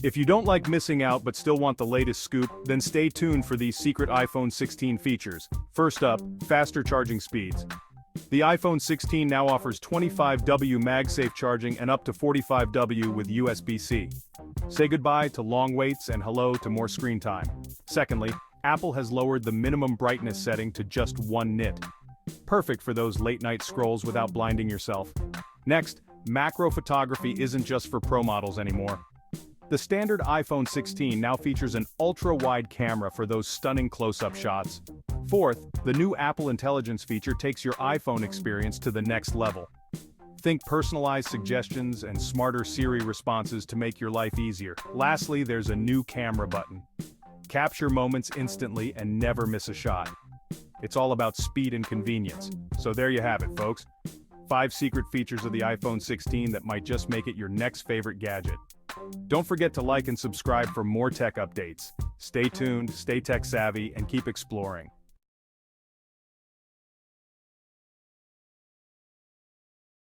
If you don't like missing out but still want the latest scoop, then stay tuned for these secret iPhone 16 features. First up, faster charging speeds. The iPhone 16 now offers 25W MagSafe charging and up to 45W with USB-C. Say goodbye to long waits and hello to more screen time. Secondly, Apple has lowered the minimum brightness setting to just 1 nit. Perfect for those late-night scrolls without blinding yourself. Next, macro photography isn't just for pro models anymore. The standard iPhone 16 now features an ultra-wide camera for those stunning close-up shots. Fourth, the new Apple Intelligence feature takes your iPhone experience to the next level. Think personalized suggestions and smarter Siri responses to make your life easier. Lastly, there's a new camera button. Capture moments instantly and never miss a shot. It's all about speed and convenience. So there you have it, folks. 5 secret features of the iPhone 16 that might just make it your next favorite gadget. Don't forget to like and subscribe for more tech updates. Stay tuned, stay tech savvy, and keep exploring.